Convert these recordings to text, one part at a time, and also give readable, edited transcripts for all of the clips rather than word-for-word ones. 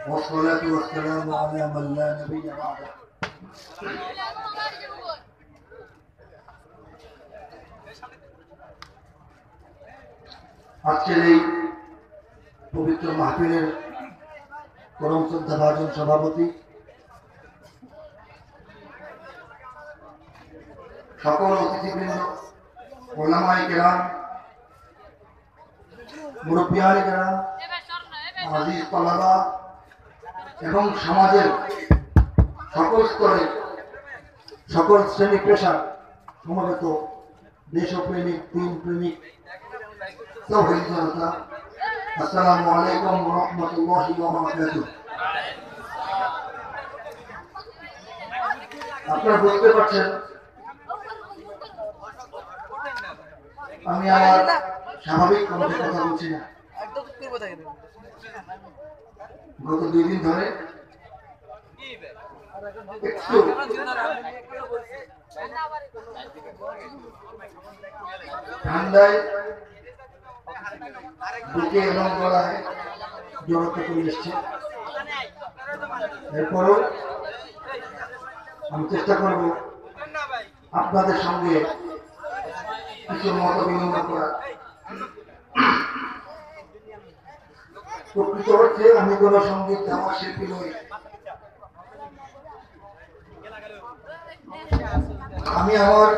والصلاة والسلام على من لا نبي بعده আজকের এই পবিত্র মাহফিলের পরম শ্রদ্ধাভাজন সভাপতি, সকল অতিথিবৃন্দ, ওলামায়ে কেরাম, মুরব্বিয়ানে কেরাম, আজিজ তালাবা এবং সমাজের সকল স্তরে সকল শ্রেণী পেশা সমবেত দেশপ্রেমিক, দিন প্রেমিক, তাওহীদ জনতা, আসসালামু আলাইকুম ওয়া রাহমাতুল্লাহি ওয়া বারাকাতুহু। আপনারা বুঝতে পারছেন আমি আমার স্বাভাবিক কণ্ঠে কথা বলছি না। গত 2 দিন ধরে একটু ঠান্ডায় বুকে এবং গলায় জড়তা চলে এসছে। এরপরও আমি চেষ্টা করব আপনাদের সঙ্গে কিছু মত বিনিময় করার। প্রকৃত অর্থে আমি কোন সঙ্গীত গাওয়ার শিল্পী নই। আমি আমার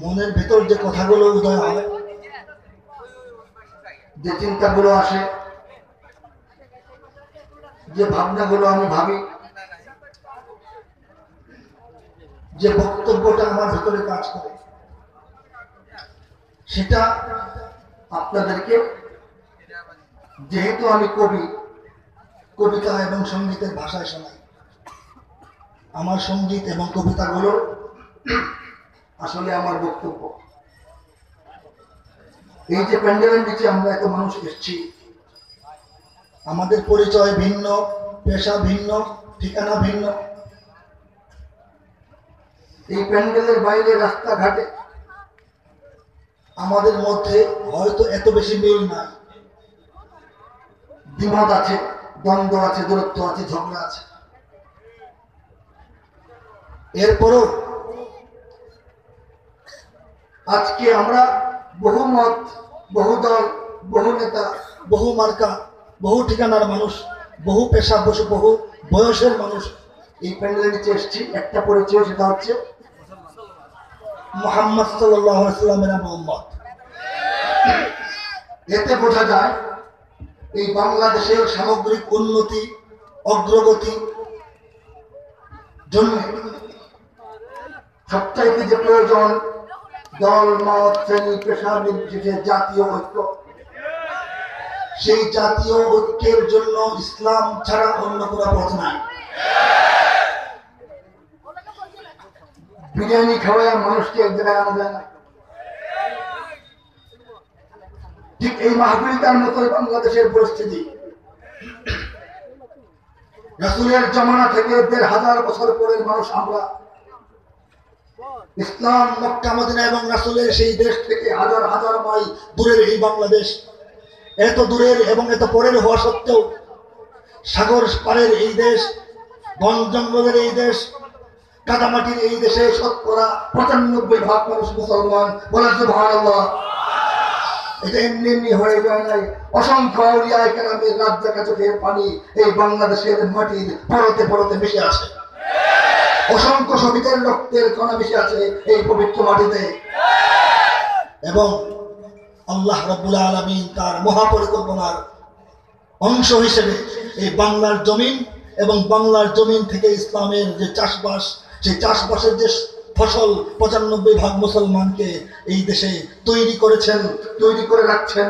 মনের ভেতর যে কথাগুলো উদয় হয়, যে চিন্তাগুলো আসে, যে ভাবনাগুলো আমি ভাবি, যে বক্তব্যটা আমার ভেতরে কাজ করে, সেটা আপনাদেরকে, যেহেতু আমি কবি, কবিতা এবং সঙ্গীতের ভাষায় শোনাই। আমার সঙ্গীত এবং কবিতাগুলো আসলে আমার বক্তব্য। এই যে প্যান্ডেলের নিচে আমরা এত মানুষ এসেছি, আমাদের পরিচয় ভিন্ন, পেশা ভিন্ন, ঠিকানা ভিন্ন। এই প্যান্ডেলের বাইরে রাস্তাঘাটে আমাদের মধ্যে হয়তো এত বেশি মিল নাই, দ্বিমত আছে, দ্বন্দ্ব আছে, দূরত্ব আছে, ঝগড়া আছে। এরপরও আজকে আমরা বহু মত, বহু দল, বহু নেতা, বহু মার্কা, বহু ঠিকানার মানুষ, বহু পেশা, বহু বয়সের মানুষ এই প্যান্ডেলের নিচে এসেছি। একটা পরিচয়, সেটা হচ্ছে মুহাম্মদ সাল্লাল্লাহু আলাইহি ওয়াসাল্লামের উম্মত। এতে বোঝা যায় এই বাংলাদেশের সামগ্রিক উন্নতি, অগ্রগতি জন্য সবচাইতে যে প্রয়োজন দল, মত, শ্রেণী, পেশা নির্বিশেষে জাতীয় ঐক্য। সেই জাতীয় ঐক্যের জন্য ইসলাম ছাড়া অন্য কোনো পথ নাই। বিরিয়ানি খাওয়ায় মানুষকে এক জায়গায় আনা যায় না। ঠিক এই মাহফিলটার মতোই বাংলাদেশের পরিস্থিতি। রাসূলের জামানা থেকে ১৫০০ বছর পরের মানুষ আমরা। ইসলাম মক্কা মদিনা এবং রাসূলের সেই দেশ থেকে হাজার হাজার মাইল দূরের এই বাংলাদেশ, এত দূরের এবং এত পরের হওয়া সত্ত্বেও সাগর পারের এই দেশ, বন জঙ্গলের এই দেশ, কাদামাটির এই দেশে শতকরা ৯৫% মানুষ মুসলমান। বলেন সুবহানাল্লাহ। এটা এমনি এমনি হয়ে যায় নাই। অসংখ্য আউলিয়া কেরামের রাত জাগা চোখের পানি এই বাংলাদেশের মাটির পরতে পরতে মিশে আছে। অসংখ্য শহীদের রক্তের কণা মিশে আছে এই পবিত্র মাটিতে। এবং আল্লাহ রাব্বুল আলামিন তার মহাপরিকল্পনার অংশ হিসেবে এই বাংলার জমিন এবং বাংলার জমিন থেকে ইসলামের যে চাষবাস, সেই চাষবাসের যে ফসল ৯৫% মুসলমানকে এই দেশে তৈরি করেছেন, তৈরি করে রাখছেন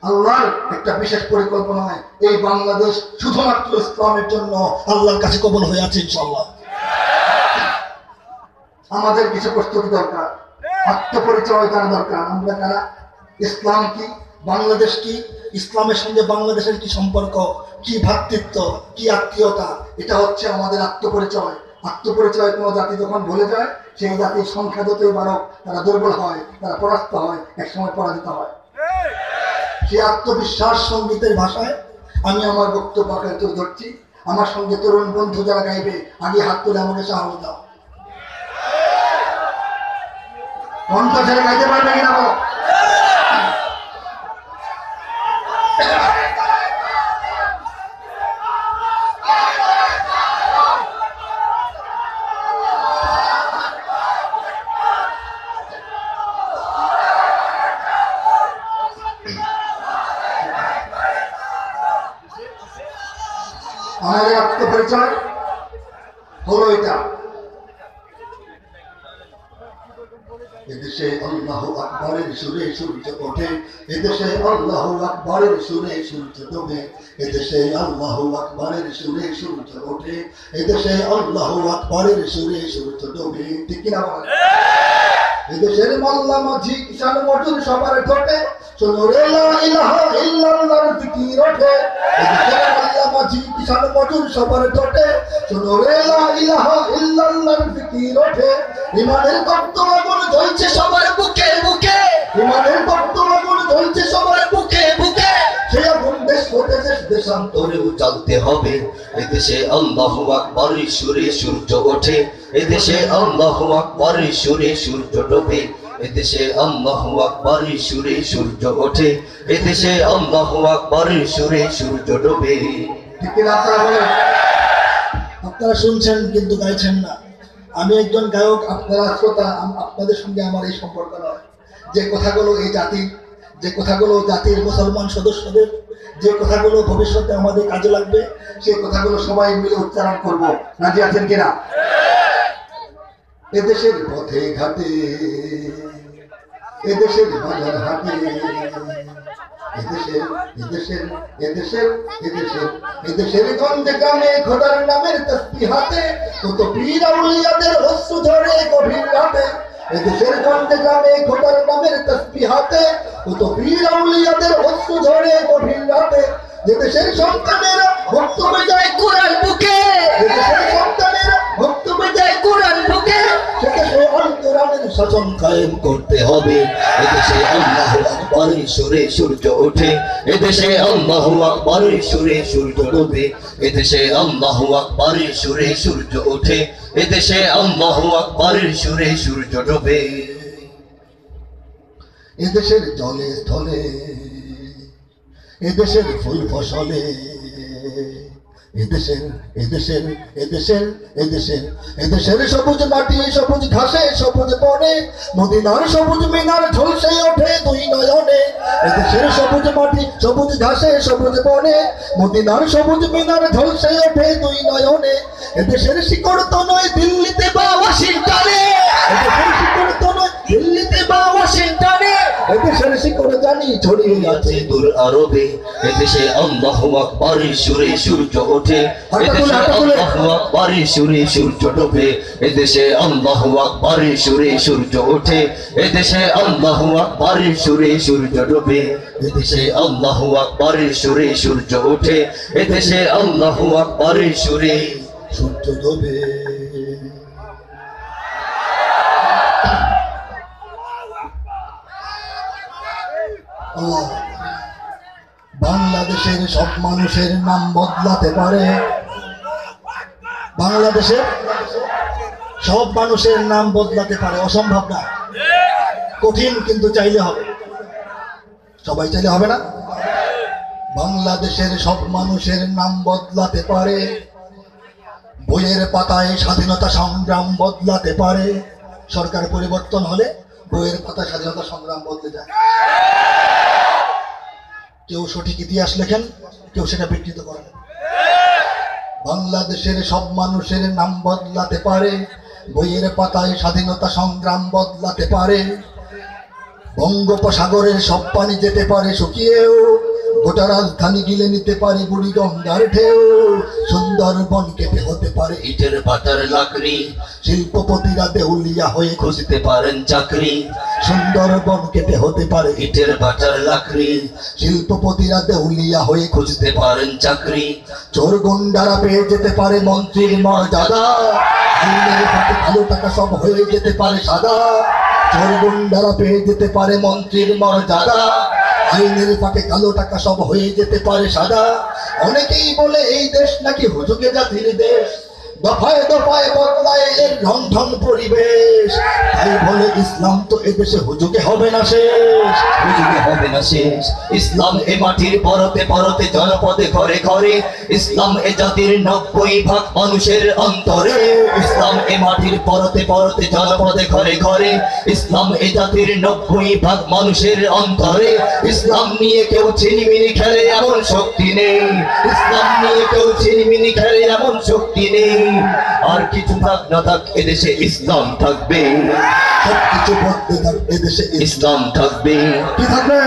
আল্লাহর একটা বিশেষ পরিকল্পনায়। এই বাংলাদেশ শুধুমাত্র ইসলামের জন্য আল্লাহর কাছে কবুল হয়ে আছে ইনশাআল্লাহ। আমাদের কিছু প্রস্তুতি দরকার, আত্মপরিচয় জানা দরকার। আমরা কারা, ইসলাম কি, বাংলাদেশ কি, ইসলামের সঙ্গে বাংলাদেশের কি সম্পর্ক, কি ভ্রাতৃত্ব, কি আত্মীয়তা, এটা হচ্ছে আমাদের আত্মপরিচয়। আত্মপরিচয় কোনো জাতি যখন ভুলে যায়, সেই জাতির সংখ্যা যতই বাড়ক তারা দুর্বল হয়, তারা পরাস্ত হয়, একসময় পরাজিত হয়। সেই আত্মবিশ্বাস সঙ্গীতের ভাষায় আমি আমার বক্তব্য তুলে ধরছি। আমার সঙ্গে তরুণ বন্ধু যারা গাইবে আগে হাত তুলে আমাকে সাহস দাও। কণ্ঠ ছেড়ে গাইতে পারবে কিনা বলো? আমাদের আত্মপরিচয় হলো এটা। এদেশে আল্লাহু আকবরের সুরে সূর্য ওঠে, এদেশে আল্লাহু আকবরের সুরে সূর্য ডোবে, এদেশে আল্লাহু আকবরের সুরে সূর্য ওঠে, এদেশে আল্লাহু আকবরের সুরে সূর্য ডোবে। ঠিক কিনা বলেন? এদেশের মোল্লা মাঝি কিষান মজুর সবার ঠোঁটে শোনো রে লা ইলাহা ইল্লাল্লাহর জিকির ওঠে। এদেশের মোল্লা মাঝি কিষান মজুর সবার ঠোঁটে শোনো রে লা ইলাহা ইল্লাল্লাহর জিকির ওঠে। ইমানের তপ্ত আগুন জ্বলছে সবার বুকে বুকে, ইমানের তপ্ত আগুন জ্বলছে সবার বুকে বুকে। সে আগুন দেশ হতে দেশ দেশান্তরেও জ্বলতে হবে। এদেশে আল্লাহু আকবরের সুরে সূর্য ওঠে, এদেশে আল্লাহু আকবরের সুরে সূর্য ডোবে, এদেশে আল্লাহু আকবরের সুরে সূর্য ওঠে, এদেশে আল্লাহু আকবরের সুরে সূর্য ডোবে। ঠিক কিনা আপনারা বলেন? আপনারা শুনছেন কিন্তু গাইছেন না। আমি একজন গায়ক, আপনারা শ্রোতা, আপনাদের সঙ্গে আমার এই সম্পর্ক নয়। যে কথাগুলো এই জাতির, যে কথাগুলো জাতির মুসলমান সদস্যদের, যে কথাগুলো ভবিষ্যতে আমাদের কাজে লাগবে, সেই কথাগুলো সবাই মিলে উচ্চারণ করব। রাজি আছেন কিনা? এদেশের পথে ঘাটে, এদেশের বাজার হাটে, এদেশের এদেশের এদেশের এদেশের এদেশের গঞ্জে গ্রামে খোদার নামের তাসবিহ হাতে, কত পীর আউলিয়াদের অশ্রু ঝরে গভীর রাতে। এদেশের গঞ্জে গ্রামে খোদার নামের তাসবিহ হাতে, কত পীর আউলিয়াদের অশ্রু ঝরে গভীর রাতে। যে দেশের সন্তানেরা বক্তব্যে যায় কোরআন বুকে, যে দেশের সন্তানেরা বক্তব্যে যায় কোরআন বুকে, সেদেশে কোরআনের শাসন কায়েম করতে হবে। এদেশে আল্লাহু আকবরের সুরে সূর্য ওঠে, এদেশে আল্লাহু আকবরের সুরে সূর্য ডোবে, এদেশে আল্লাহু আকবরের সুরে সূর্য ওঠে, এদেশে আল্লাহু আকবরের সুরে সূর্য ডোবে। এদেশের জলে স্থলে, এদেশের ফুল ফসলে, এদেশের এদেশের এদেশের এদেশের এদেশের সবুজ মাটি সবুজ ঘাসে সবুজ বনে, মদিনার সবুজ মিনার ঝলসে ওঠে দুই নয়নে। এদেশের সবুজ মাটি সবুজ ঘাসে সবুজ বনে, মদিনার সবুজ মিনার ঝলসে ওঠে দুই নয়নে। এদেশের শিকড় তো নয় দিল্লিতে বা ওয়াশিংটনে, এদেশের শিকড় তো নয় দিল্লিতে বা ওয়াশিংটনে, এদেশের শিকড় জানি ছড়িয়ে আছে দূর আরবে। এদেশে আল্লাহু আকবরের সুরে সূর্য ওঠে, এদেশে আল্লাহু আকবরের সুরে সূর্য ডোবে, এদেশে আল্লাহু আকবরের সুরে সূর্য ওঠে, এদেশে আল্লাহু আকবরের সুরে সূর্য ডোবে, এদেশে আল্লাহু আকবরের সুরে সূর্য ওঠে, এদেশে আল্লাহু আকবরের সুরে সূর্য ডোবে। বাংলাদেশের সব মানুষের নাম বদলাতে পারে, বাংলাদেশের সব মানুষের নাম বদলাতে পারে, অসম্ভব না, কঠিন, কিন্তু চাইলে হবে। সবাই চাইলে হবে না? বাংলাদেশের সব মানুষের নাম বদলাতে পারে, বইয়ের পাতায় স্বাধীনতা সংগ্রাম বদলাতে পারে। সরকার পরিবর্তন হলে বইয়ের পাতায় স্বাধীনতা সংগ্রাম বদলে যায়। কেউ সঠিক ইতিহাস লেখেন, কেউ সেটা বিকৃত করেন। বাংলাদেশের সব মানুষের নাম বদলাতে পারে, বইয়ের পাতায় স্বাধীনতা সংগ্রাম বদলাতে পারে। বঙ্গোপসাগরের সব পানি যেতে পারে শুকিয়েও, গোটা রাজধানী গিলে নিতে পারে বুড়ি গঙ্গার ঢেউ। সুন্দরবন কেটে হতে পারে ইটের ভাটার লাকড়ি, শিল্পপতিরা দেউলিয়া হয়ে খুঁজতে পারেন চাকরি। সুন্দরবন কেটে হতে পারে ইটের ভাটার লাকড়ি, শিল্পপতিরা দেউলিয়া হয়ে খুঁজতে পারেন চাকরি। চোর গুন্ডারা পেয়ে যেতে পারে মন্ত্রীর মর্যাদা, ভালো টাকা সব হয়ে যেতে পারে সাদা। চোর গুন্ডারা পেয়ে যেতে পারে মন্ত্রীর মর্যাদা, আইনের ফাঁকে কালো টাকা সব হয়ে যেতে পারে সাদা। অনেকেই বলে এই দেশ নাকি হুজুগে জাতির দেশ, দফায় দফায় বদলায় এর রন্ধন পরিবেশ। তাই বলে ইসলাম তো এদেশে হুজুগে হবে না শেষ, হুজুগে হবে না শেষ। ইসলাম এ মাটির পরতে পরতে জনপদে ঘরে ঘরে, ইসলাম এ জাতির 90% মানুষের অন্তরে। ইসলাম এ মাটির পরতে পরতে জনপদে ঘরে ঘরে, ইসলাম এ জাতির 90% মানুষের অন্তরে। ইসলাম নিয়ে কেউ ছিনিমিনি খেলে এমন শক্তি নেই, ইসলাম নিয়ে কেউ ছিনিমিনি খেলে এমন শক্তি নেই। আর কিছু থাক না থাক এদেশে ইসলাম থাকবে, সবকিছু বদলে যাক এদেশে ইসলাম থাকবে। কি থাকবে?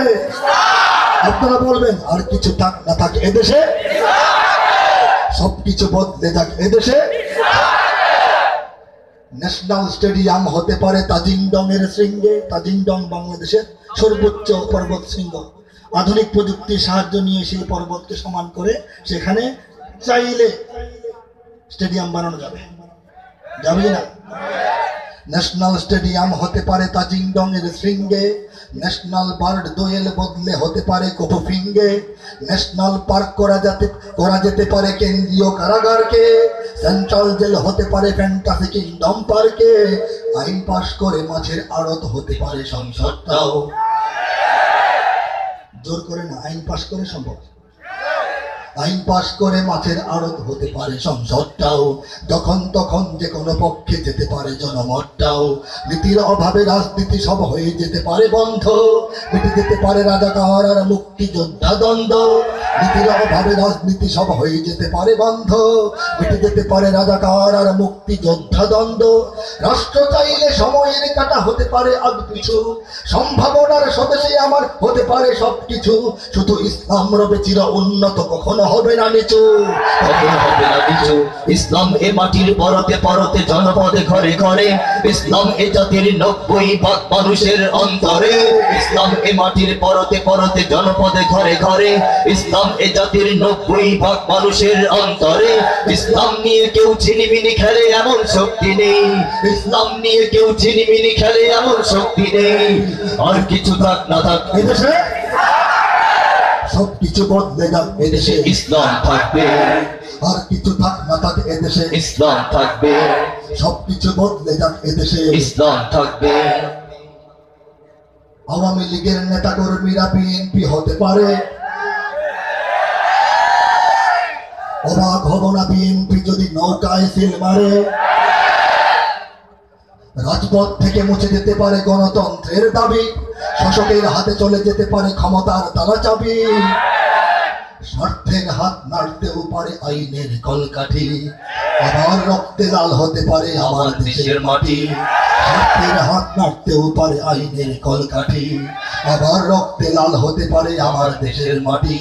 আপনারা বলবেন আর কিছু থাক না থাক এদেশে সবকিছু বদলে যাক এদেশে। ন্যাশনাল স্টেডিয়াম হতে পারে তাজিংডং এর শৃঙ্গে। তাজিংডং বাংলাদেশের সর্বোচ্চ পর্বত শৃঙ্গ। আধুনিক প্রযুক্তির সাহায্য নিয়ে সেই পর্বতকে সমান করে সেখানে চাইলে স্টেডিয়াম বানানো যাবে, যাবে না? ন্যাশনাল স্টেডিয়াম হতে পারে তাজিংডং এর শৃঙ্গে। ন্যাশনাল বার্ড দোয়েল বদলে হতে পারে কোপোফিঙ্গে। ন্যাশনাল পার্ক করা যেতে পারে কেন্দ্রীয় কারাগারকে। সেন্ট্রাল জেল হতে পারে ফ্যান্টাসি কিংডম পার্কে। আইন পাশ করে মাছের আড়ত হতে পারে সংসদটাও। জোর করে না, আইন পাশ করে সম্ভব। আইন পাশ করে মাছের আড়ত হতে পারে সংসদটাও। যখন তখন যে কোনো পক্ষে যেতে পারে জনমতটাও। নীতির অভাবে রাজনীতি সব হয়ে যেতে পারে বন্ধ। মিটে যেতে পারে রাজাকার আর মুক্তিযোদ্ধা দ্বন্দ্ব। নীতির অভাবে রাজনীতি সব হয়ে যেতে পারে বন্ধ। মিটে যেতে পারে রাজাকার আর মুক্তিযোদ্ধা দ্বন্দ্ব। রাষ্ট্র চাইলে সময়ের কাটা হতে পারে আগ পিছু। সম্ভাবনার স্বদেশে আমার হতে পারে সবকিছু। শুধু ইসলাম রবে চির উন্নত, কখনো হবে না নিচু, কখনো হবে না নিচু। ইসলাম এ মাটির পরতে পরতে জনপদে ঘরে ঘরে, ইসলাম এ জাতির 90% মানুষের অন্তরে। ইসলাম এ মাটির পরতে পরতে জনপদে ঘরে ঘরে, ইসলাম এ জাতির 90% মানুষের অন্তরে। ইসলাম নিয়ে কেউ ছিনিমিনি খেলে এমন শক্তি নেই, ইসলাম নিয়ে কেউ ছিনিমিনি খেলে এমন শক্তি নেই। আর কিছু থাক না থাক এদেশে সবকিছু বদলে যাক এদেশে ইসলাম থাকবে, আর কিছু থাক না থাক এদেশে ইসলাম থাকবে, সবকিছু বদলে যাক এদেশে ইসলাম থাকবে। আওয়ামী লীগের নেতা কর্মীরা বিএনপি হতে পারে। অবাক হব না বিএনপি যদি নৌকায় সিল মারে। রাজপথ থেকে মুছে যেতে পারে গণতন্ত্রের দাবি। শাসকের হাতে চলে যেতে পারে ক্ষমতার তালা চাবি। স্বার্থের হাত নাড়তেও পারে আইনের কলকাঠি। আবার রক্তে লাল হতে পারে আমার দেশের মাটি। স্বার্থের হাত নাড়তেও পারে আইনের কলকাঠি। আবার রক্তে লাল হতে পারে আমার দেশের মাটি।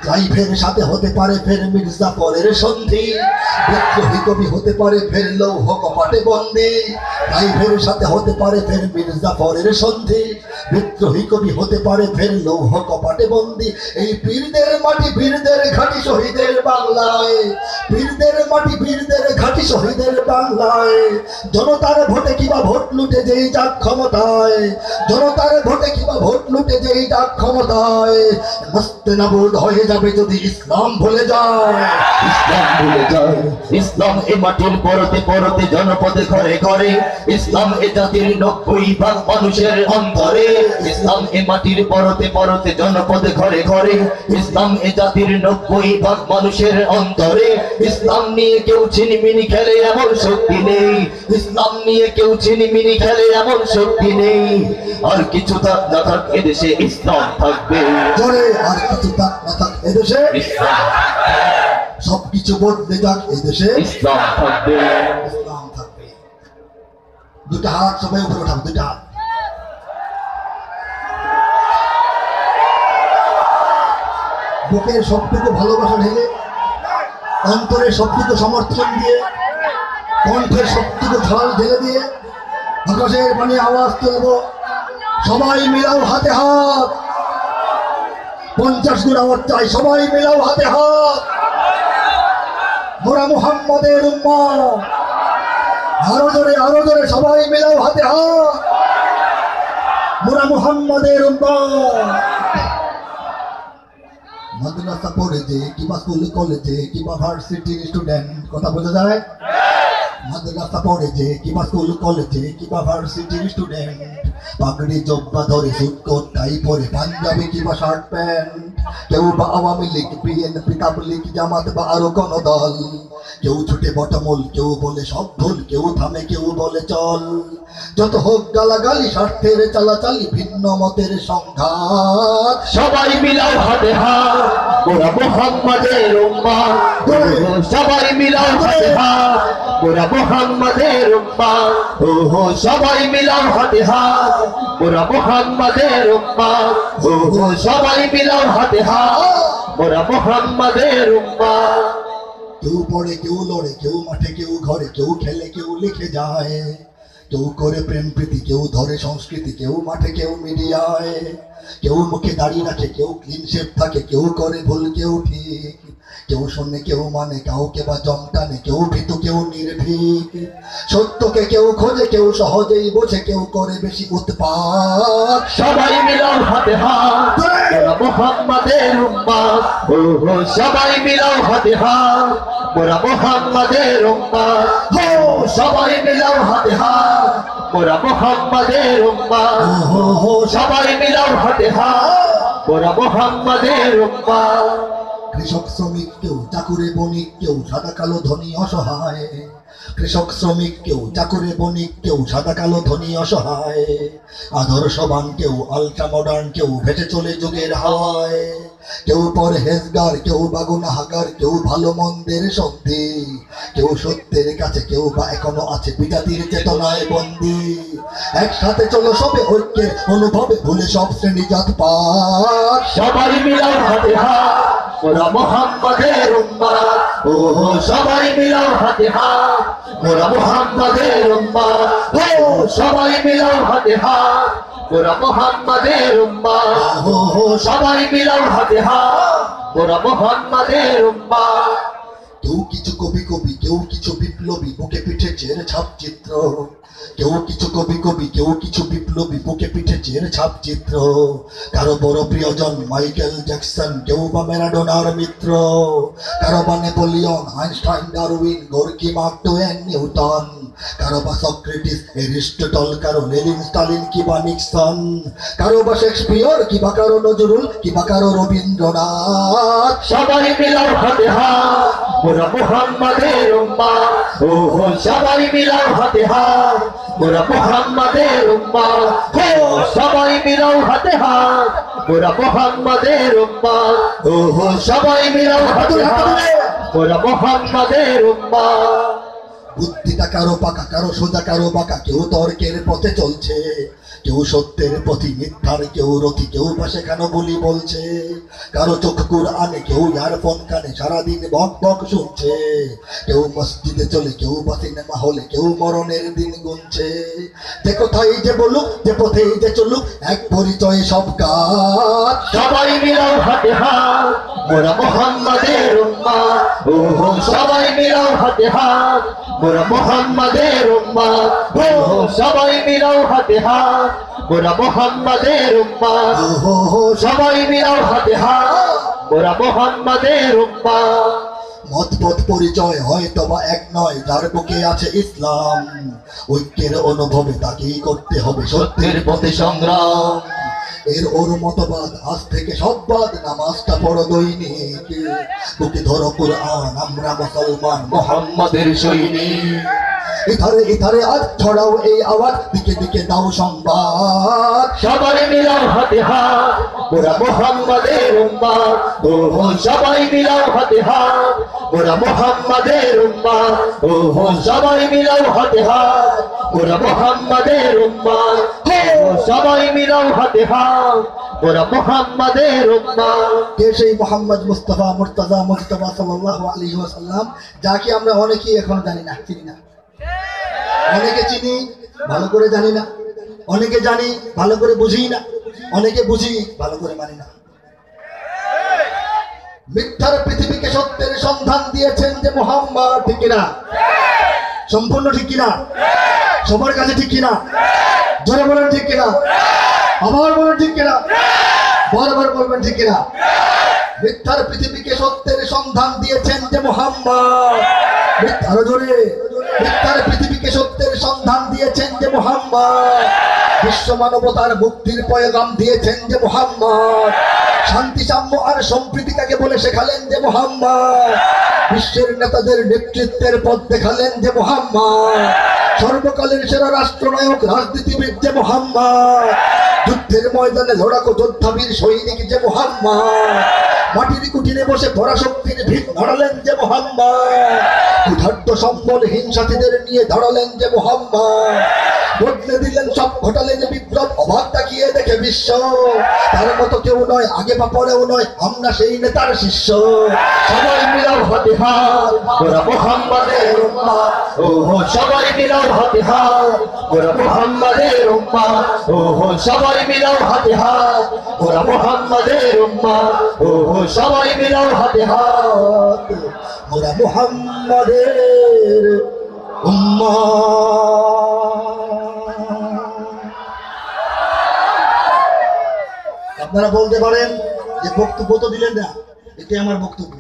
ক্লাইভের সাথে হতে পারে ফের মির্জাফরের সন্ধি। বিদ্রোহী কবি হতে পারে ফের লৌহ কপাটে বন্দি। ক্লাইভের সাথে হতে পারে ফের মির্জাফরের সন্ধি। বিদ্রোহী কবি হতে পারে ফের লৌহ কপাটে বন্দি। এই বীরদের মাটি বীরদের ঘাটি শহীদের বাংলায়। বীরদের মাটি বীরদের ঘাটি শহীদের বাংলায়। জনতার ভোটে কিবা ভোট লুটে যেই যাক ক্ষমতায়। জনতার ভোটে কিবা ভোট লুটে যেই যাক ক্ষমতায়। নাস্তেনাবুদ হয়ে যাবে যদি ইসলাম ভুলে যায়। ইসলাম ভুলে যায়। ইসলাম এ মাটির পরতে পরতে জনপদে ঘরে ঘরে, ইসলাম এ জাতির 90% মানুষের অন্তরে। ইসলাম এ মাটির পরতে পরতে জনপদে ঘরে ঘরে, ইসলাম এ জাতির 90% মানুষের অন্তরে। ইসলাম নিয়ে কেউ ছিনিমিনি খেলে এমন শক্তি নেই, ইসলাম নিয়ে কেউ ছিনিমিনি খেলে এমন শক্তি নেই। আর কিছু থাক না থাক এদেশে ইসলাম থাকবে, জোরে আর কিছু থাক না থাক এদেশে ইসলাম, সবকিছু বদলে যাক এদেশে ইসলাম থাকবে, ইসলাম থাকবে। দুটা হাত সবাই উপরে উঠাবো, দুটা হাত। বুকের সবটুকু ভালোবাসা ঢেলে, অন্তরের সবটুকু সমর্থন দিয়ে, কণ্ঠের সবটুকু ঢাল ঢেলে দিয়ে আকাশের পানে আওয়াজ তুলব, সবাই মিলাও হাতে হাত। 50 গুণ আওয়াজ চাই, সবাই মিলাও হাতে হাত। মোরা মুহাম্মদের উম্মত। আরো জোরে সবাই মিলাও হাতে হাত। মোরা মুহাম্মদের উম্মত। মাদ্রাসা পড়ে যে কিংবা স্কুল কলেজে কিংবা ভার্সিটির স্টুডেন্ট, কথা বোঝা যায়? মাদ্রাসা পড়ে যে কিংবা স্কুল কলেজে কিংবা ভার্সিটির স্টুডেন্ট, পাগড়ি জব্বা ধরে সুট কোট টাই পরে পাঞ্জাবি কিংবা শার্ট প্যান্ট, কেউ বা আওয়ামী লীগ, বিএনপি, তাবলীগ, জামাত বা আরো কোন দল, কেউ ছুটে বটমূল, কেউ বলে সব ভুল, কেউ থামে, কেউ বলে চল। যত হোক গালাগালি, স্বার্থের চালাচালি, ভিন্ন মতের সংঘাত, সবাই মিলাও হাতে হাত, ওরা মোহাম্মদের উম্মাহ। সবাই মিলাও হাতে হাত, ওরা মোহাম্মদের উম্মাহ। ওহো সবাই মিলাও হাতে হাত, ওরা মোহাম্মদের উম্মাহ। ওহো সবাই মিলাও হাতে হাত, ওরা মোহাম্মদের উম্মাহ। কেউ পড়ে, কেউ লড়ে, কেউ মাঠে, কেউ ঘরে, কেউ খেলে, কেউ লিখে যায়, কেউ করে প্রেম প্রীতি, কেউ ধরে সংস্কৃতি, কেউ মাঠে, কেউ মিডিয়ায়, কেউ মুখে দাঁড়িয়ে রাখে, কেউ ক্লিন শেপ থাকে, কেউ করে ভুল, কেউ ঠিক, কেউ শোনে, কেউ মানে, কাউকে বা জম টানে, কেউ ভীতু, কেউ নির্ভীক, সত্যকে কেউ খোঁজে, কেউ সহজেই বোঝে, কেউ করে বেশি উৎপাত। সবাই মিলাও হাতে হাত, ওরা মোহাম্মদের উম্মাহ। ওহো সবাই মিলাও হাতে হাত, ওরা মোহাম্মদের উম্মাহ। হো সবাই মিলাও হাতে হাত, ওরা মোহাম্মদের উম্মাহ। ওহো সবাই মিলাও হাতে হাত, ওরা মোহাম্মদের উম্মাহ। কৃষক শ্রমিক কেউ, চাকুরে বণিক কেউ, সাদা কালো ধনী অসহায়, কৃষক শ্রমিক কেউ, চাকুরে বণিক কেউ, সাদা কালো ধনী অসহায়, আদর্শবান কেউ, আলট্রা মডার্ন কেউ, ভেসে চলে যুগের হাওয়ায়, কেউ পরহেজগার, কেউ বা গুনাহগার, কেউ ভালো মন্দের সন্ধি, কেউ সত্যের কাছে, কেউ বা এখনো আছে বিজাতির চেতনায় বন্দী। একসাথে চলো সবে ঐক্যের অনুভবে, ভুলে সব শ্রেণী জাত পাত। সবাই মিলাও হাতে হাত, ওরা মোহাম্মদের উম্মাহ। ওহো সবাই মিলাও হাতে হাত, ওরা মোহাম্মদের উম্মাহ। ও সবাই মিলাও হাতে হাত, ওরা মোহাম্মদের উম্মাহ। ওহো সবাই মিলাও হাতে হাত, ওরা মোহাম্মদের উম্মাহ। কেউ কিছু কবি কবি, কেউ কিছু বিপ্লবী, বুকে পিঠে চের ছাপ চিত্র, কেউ কিছু কবি কবি, কেউ কিছু বিপ্লবী, বুকে পিঠে চের ছাপ চিত্র, কারো বড় প্রিয়জন মাইকেল জ্যাকসন, কেউ বা ম্যারাডোনার মিত্র, কারো বা Napoleon, Einstein, Darwin, Gorky, mark two one, Newton, কারো বা সক্রেটিস, এরিস্টটল, কারো লেনিন, স্টালিন কিবা নিক্সন, কারো বা শেক্সপিয়র কিবা কারো নজরুল কিবা কারো রবীন্দ্রনাথ। সবাই মিলাও হাতে হাত, ওরা মোহাম্মদের উম্মাহ। ওহো সবাই মিলাও হাতে হাত, ওরা মোহাম্মদের উম্মাহ। হো সবাই মিলাও হাতে হাত, ওরা মোহাম্মদের উম্মাহ। ওহো সবাই মিলাও হাতে হাত, ওরা মোহাম্মদের উম্মাহ। বুদ্ধিটা কারো পাকা, কারো সোজা, কারো বাঁকা, কেউ তর্কের পথে চলছে, কেউ সত্যের পথি, মিথ্যার কেউ রথি, কেউ বা শেখানো বলি বলছে, কারো চোখ কুরআনে, কেউ ইয়ারফোন কানে, সারাদিন বক বক শুনছে, কেউ মসজিদে চলে, কেউ বা সিনেমা হলে, কেউ মরণের দিন গুনছে। যে কোথায় যে বলুক, যে পথেই যে চলুক, এক পরিচয়ে সব কাজ। সবাই মিলাও হাতে হাত, ওরা মোহাম্মদের উম্মাহ। ওহো সবাই মিলাও হাতে হাত, ওরা মোহাম্মদের উম্মাহ। ওহো সবাই মিলাও হাতে হাত, ওরা মোহাম্মদের উম্মাহ। ওহো সবাই মিলাও হাতে হাত, ওরা মোহাম্মদের উম্মাহ। মত পথ পরিচয় হয়তো বা এক নয়, যার বুকে আছে ইসলাম, ঐক্যের অনুভবে তাকেই করতে হবে সত্যের পথে সংগ্রাম। এর ওর মতবাদ, আজ থেকে সব বাদ, নামাজটা পড়ো দৈনিক, বুকে ধরো কুরআন, আমরা মুসলমান, মোহাম্মদের সৈনিক। ইথারে ইথারে আজ ছড়াও এই আওয়াজ, দিকে দিকে দাও সংবাদ। সবাই মিলাও হাতে হাত, ওরা মোহাম্মদের উম্মাহ। ওহো সবাই মিলাও হাতে হাত, ওরা মোহাম্মদের উম্মাহ। ওহো সবাই মিলাও হাতে হাত, ওরা মোহাম্মদের উম্মাহ। ওহো সবাই মিলাও হাতে হাত, ওরা মোহাম্মদের উম্মাহ। কে সেই মোহাম্মদ মুস্তাফা মুর্তজা মুজতবা সাল্লাল্লাহু আলাইহি ওয়াসাল্লাম, যাকে আমরা অনেকেই এখনো জানি না, চিনি না। অনেকে চিনি, ভালো করে জানি না। অনেকে জানি, ভালো করে বুঝি না। অনেকে বুঝি, ভালো করে মানি না। মিথ্যার পৃথিবীকে সত্যের সন্ধান দিয়েছেন যে মুহাম্মদ, ঠিক কিনা? সম্পূর্ণ ঠিক কিনা? সবার কাছে ঠিক কিনা? জোরে বলেন ঠিক কিনা? আবার বলেন ঠিক কিনা? বারবার বলবেন ঠিক কিনা? মিথ্যার পৃথিবীকে সত্যের সন্ধান দিয়েছেন যে মুহাম্মদ। আরো জোরে, মিথ্যার পৃথিবীকে সত্যের সন্ধান দিয়েছেন যে মুহাম্মদ। বিশ্ব মানবতার মুক্তির পয়গাম দিয়েছেন যে মুহাম্মদ। শান্তি, সাম্য আর সম্প্রীতি কাকে বলে শেখালেন যে মুহাম্মদ। বিশ্বের নেতাদের নেতৃত্বের পথ দেখালেন যে মুহাম্মদ। সর্বকালের সেরা রাষ্ট্রনায়ক রাজনীতিবিদ যে মুহাম্মদ। যুদ্ধের ময়দানে লড়াকু যোদ্ধাবীর সৈনিক যে মুহাম্মদ। মাটির কুটিরে বসে পরাশক্তির ভিত ধরালেন যে মুহাম্মদ। ক্ষুধার্ত সম্বলহীন সাথীদের নিয়ে দাঁড়ালেন যে মুহাম্মদ। বদলে দিলেন সব, ঘটালেন বিপ্লব, অবাক তাকিয়ে দেখে বিশ্ব। তার মতো কেউ নয়, আগে বা পরেও নয়, আমরা সেই নেতার শিষ্য। সবাই মিলাও হাতে হাত, ওরা মুহাম্মাদের উম্মাহ। ওহো সবাই মিলাও হাতে হাত, ওরা মুহাম্মাদের উম্মাহ। ওহো সবাই মিলাও হাতে হাত, ওরা মুহাম্মাদের উম্মাহ। ওহো সবাই মিলাও হাতে হাত, ওরা মুহাম্মাদের উম্মাহ। আপনারা বলতে পারেন যে বক্তব্য তো দিলেন না, এটাই আমার বক্তব্য।